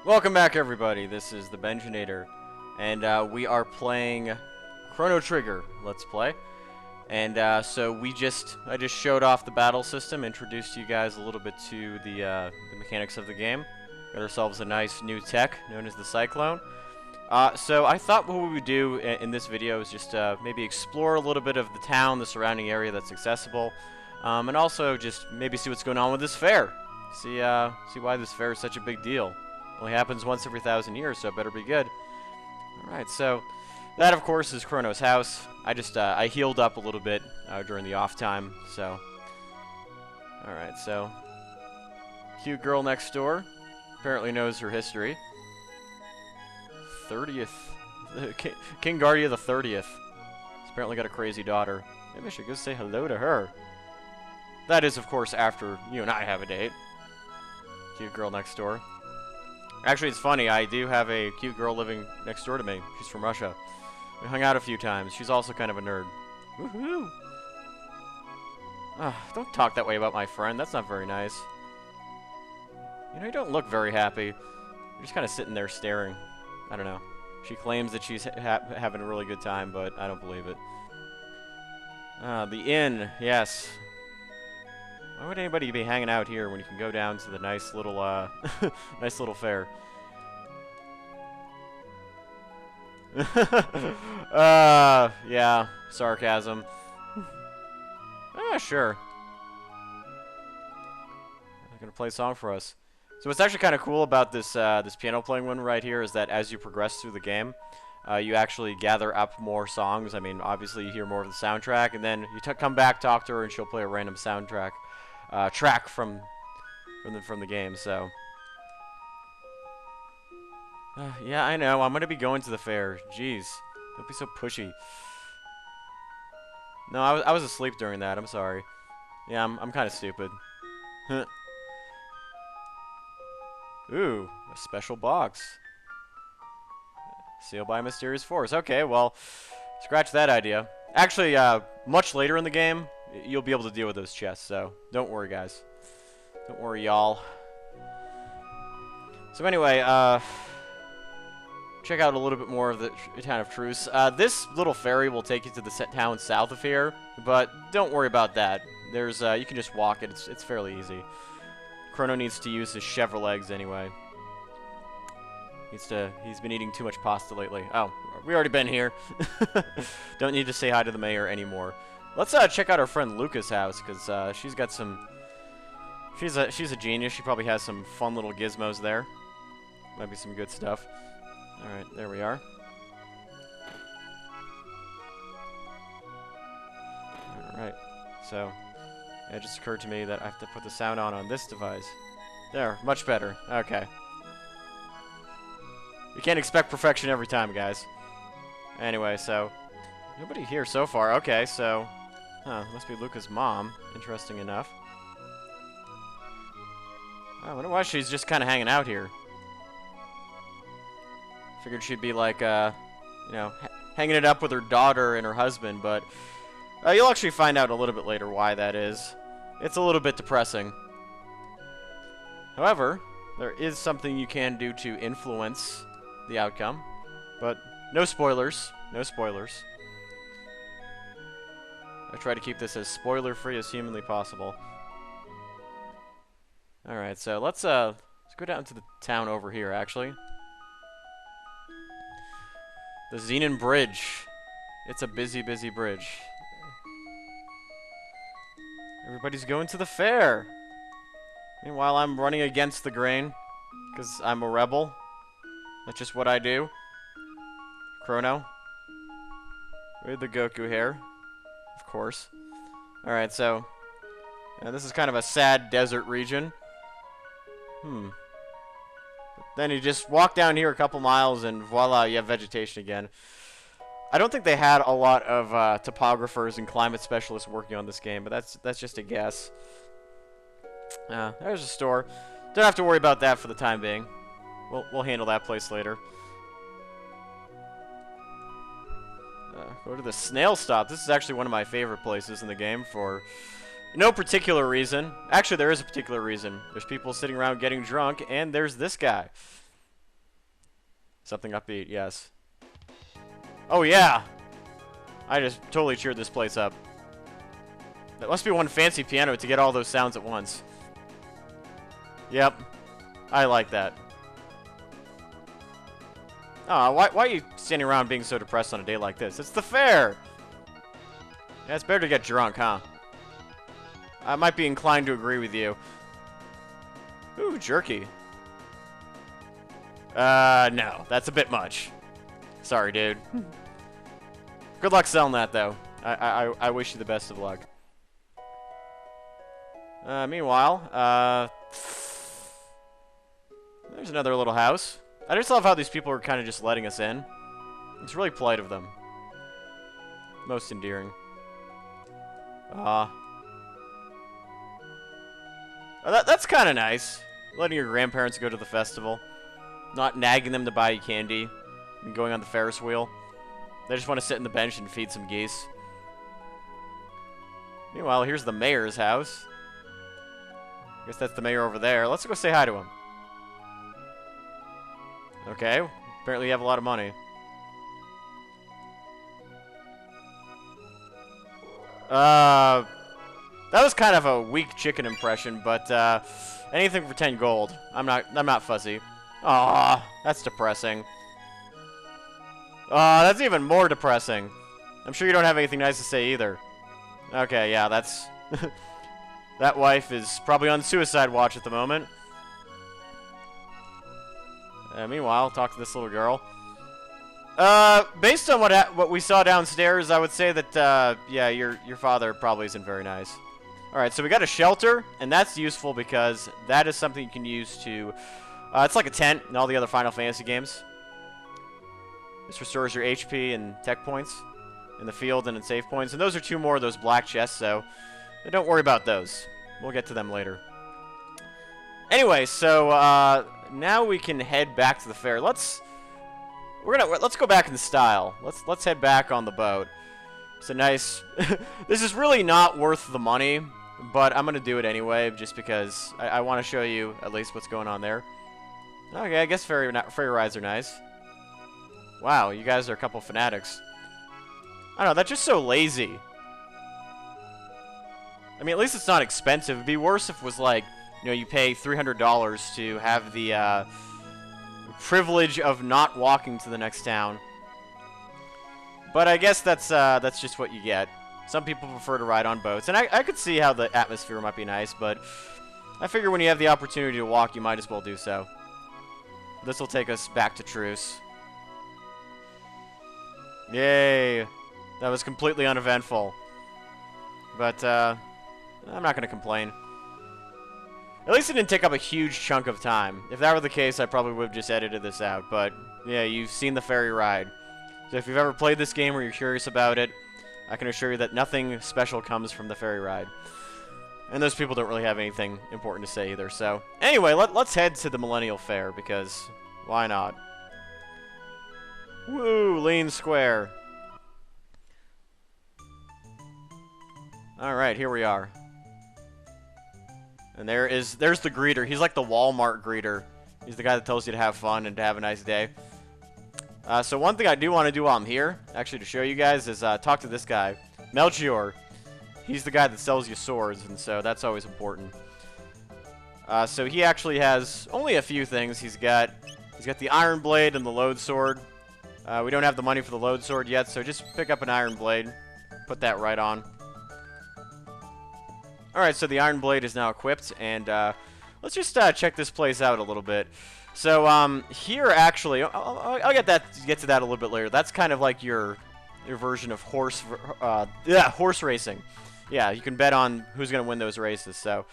Welcome back, everybody. This is the Benjinator, and we are playing Chrono Trigger. Let's play. And so I just showed off the battle system, introduced you guys a little bit to the mechanics of the game. Got ourselves a nice new tech known as the Cyclone. So I thought what we would do in this video is just maybe explore a little bit of the town, the surrounding area that's accessible, and also just maybe see what's going on with this fair. See why this fair is such a big deal. Only happens once every 1,000 years, so it better be good. Alright, so that, of course, is Chrono's house. I healed up a little bit during the off time, so... Alright, so... Cute girl next door. Apparently knows her history. 30th... King Guardia the 30th. He's apparently got a crazy daughter. Maybe I should go say hello to her. That is, of course, after you and I have a date. Cute girl next door. Actually, it's funny, I do have a cute girl living next door to me. She's from Russia. We hung out a few times. She's also kind of a nerd. Woohoo! Don't talk that way about my friend. That's not very nice. You know, you don't look very happy. You're just kind of sitting there staring. I don't know. She claims that she's having a really good time, but I don't believe it. The inn, yes. Why would anybody be hanging out here when you can go down to the nice little, nice little fair? Yeah, sarcasm. Sure. I'm gonna play a song for us. So what's actually kind of cool about this, this piano playing one right here is that as you progress through the game, you actually gather up more songs. I mean, obviously you hear more of the soundtrack, and then you come back, talk to her, and she'll play a random soundtrack. Track from the game, so yeah, I know. I'm gonna be going to the fair. Jeez, don't be so pushy. No, I was asleep during that. I'm sorry. Yeah, I'm kind of stupid. Ooh, a special box. Sealed by a mysterious force. Okay, well, scratch that idea. Actually, much later in the game, you'll be able to deal with those chests, so don't worry, guys. Don't worry, y'all. So anyway, check out a little bit more of the town of Truce. This little ferry will take you to the town south of here, but don't worry about that. There's, you can just walk it. It's fairly easy. Chrono needs to use his chevre legs anyway. He's been eating too much pasta lately. Oh, we already been here. Don't need to say hi to the mayor anymore. Let's check out our friend Luca's house, because she's got some... She's a genius. She probably has some fun little gizmos there. Might be some good stuff. Alright, there we are. Alright, so... It just occurred to me that I have to put the sound on this device. There, much better. Okay. You can't expect perfection every time, guys. Anyway, so... Nobody here so far. Okay, so... Huh, must be Luca's mom. Interesting enough. I wonder why she's just kind of hanging out here. Figured she'd be like, you know, hanging it up with her daughter and her husband, but... you'll actually find out a little bit later why that is. It's a little bit depressing. However, there is something you can do to influence the outcome. But no spoilers. No spoilers. I try to keep this as spoiler-free as humanly possible. Alright, so let's go down to the town over here, actually. The Xenon Bridge. It's a busy, busy bridge. Everybody's going to the fair. Meanwhile, I'm running against the grain, because I'm a rebel. That's just what I do. Chrono. With the Goku hair. Of course. Alright, so... this is kind of a sad desert region. But then you just walk down here a couple miles and voila, you have vegetation again. I don't think they had a lot of topographers and climate specialists working on this game, but that's just a guess. There's a store. Don't have to worry about that for the time being. We'll handle that place later. Go to the snail stop. This is actually one of my favorite places in the game for no particular reason. Actually, there is a particular reason. There's people sitting around getting drunk, and there's this guy. Something upbeat, yes. Oh, yeah! I just totally cheered this place up. That must be one fancy piano to get all those sounds at once. Yep. I like that. Oh, why are you standing around being so depressed on a day like this? It's the fair! Yeah, it's better to get drunk, huh? I might be inclined to agree with you. Ooh, jerky. No. That's a bit much. Sorry, dude. Good luck selling that, though. I wish you the best of luck. Meanwhile, there's another little house. I just love how these people are kind of just letting us in. It's really polite of them. Most endearing. That's kind of nice. Letting your grandparents go to the festival. Not nagging them to buy you candy. And going on the Ferris wheel. They just want to sit on the bench and feed some geese. Meanwhile, here's the mayor's house. I guess that's the mayor over there. Let's go say hi to him. Okay. Apparently you have a lot of money. That was kind of a weak chicken impression, but anything for 10 gold. I'm not fuzzy. Aw, that's depressing. That's even more depressing. I'm sure you don't have anything nice to say either. Okay, yeah, that's... that wife is probably on suicide watch at the moment. Meanwhile, talk to this little girl. Based on what we saw downstairs, I would say that, yeah, your father probably isn't very nice. Alright, so we got a shelter, and that's useful because that is something you can use to... it's like a tent in all the other Final Fantasy games. This restores your HP and tech points in the field and in save points. And those are 2 more of those black chests, so don't worry about those. We'll get to them later. Anyway, so now we can head back to the fair. Let's go back in style. Let's head back on the boat. It's a nice... This is really not worth the money, but I'm going to do it anyway, just because I want to show you at least what's going on there. Okay, I guess ferry rides are nice. Wow, you guys are a couple fanatics. I don't know, that's just so lazy. I mean, at least it's not expensive. It'd be worse if it was like, you know, you pay $300 to have the privilege of not walking to the next town. But I guess that's just what you get. Some people prefer to ride on boats, and I could see how the atmosphere might be nice, but I figure when you have the opportunity to walk, you might as well do so. This will take us back to truce. Yay! That was completely uneventful. But, I'm not going to complain. At least it didn't take up a huge chunk of time. If that were the case, I probably would have just edited this out. But, yeah, you've seen the ferry ride. So if you've ever played this game or you're curious about it, I can assure you that nothing special comes from the ferry ride. And those people don't really have anything important to say either. So, anyway, let's head to the Millennial Fair, because why not? Woo, lean square. Alright, here we are. And there's the greeter. He's like the Walmart greeter. He's the guy that tells you to have fun and to have a nice day. So one thing I do want to do while I'm here, actually to show you guys, is talk to this guy. Melchior. He's the guy that sells you swords, and so that's always important. So he actually has only a few things. He's got the iron blade and the load sword. We don't have the money for the load sword yet, so just pick up an iron blade. Put that right on. Alright, so the iron blade is now equipped, and let's just check this place out a little bit. So here actually, I'll get to that a little bit later. That's kind of like your version of horse racing. Yeah, you can bet on who's going to win those races. So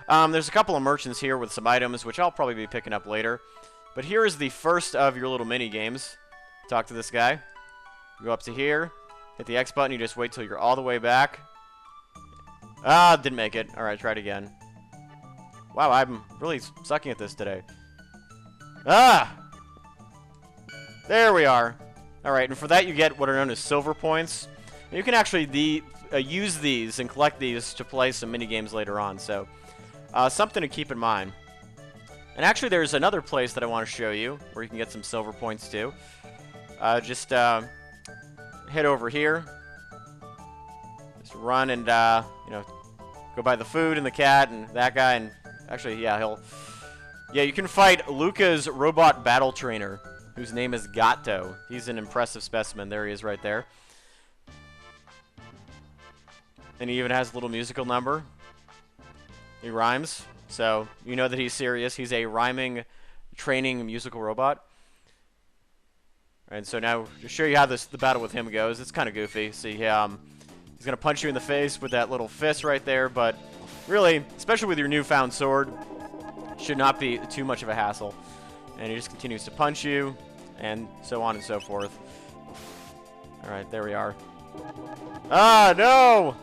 there's a couple of merchants here with some items, which I'll probably be picking up later. But here is the first of your little mini games. Talk to this guy. Go up to here, hit the X button. You just wait till you're all the way back. Ah, didn't make it. All right, try it again. Wow, I'm really sucking at this today. Ah! There we are. All right, and for that you get what are known as silver points. And you can actually use these and collect these to play some mini games later on. So something to keep in mind. And actually, there's another place that I want to show you where you can get some silver points too. Just head over here. Just run and you know, go by the food and the cat and that guy, and actually, yeah, you can fight Luca's robot battle trainer, whose name is Gatto. He's an impressive specimen. There he is right there. And he even has a little musical number. He rhymes, so you know that he's serious. He's a rhyming, training musical robot. And so now, to show you how the battle with him goes, it's kind of goofy. See, he's going to punch you in the face with that little fist right there, but really, especially with your newfound sword, should not be too much of a hassle. And he just continues to punch you, and so on and so forth. Alright, there we are. Ah, no!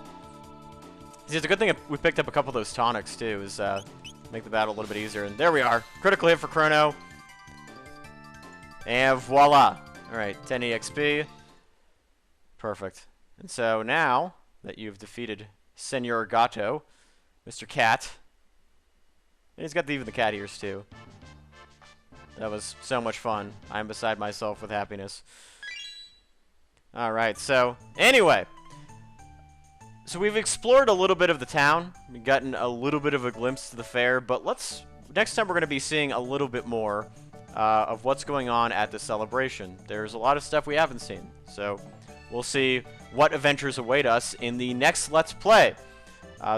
See, it's a good thing we picked up a couple of those tonics, too, is make the battle a little bit easier. And there we are. Critical hit for Chrono. And voila. Alright, 10 EXP. Perfect. And so now that you've defeated Senor Gatto, Mr. Cat, and he's got even the cat ears, too. That was so much fun. I'm beside myself with happiness. Alright, so, anyway. So we've explored a little bit of the town. We've gotten a little bit of a glimpse to the fair, but next time we're going to be seeing a little bit more of what's going on at the celebration. There's a lot of stuff we haven't seen, so we'll see what adventures await us in the next Let's Play.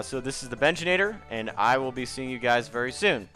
So this is the Benjinator, and I will be seeing you guys very soon.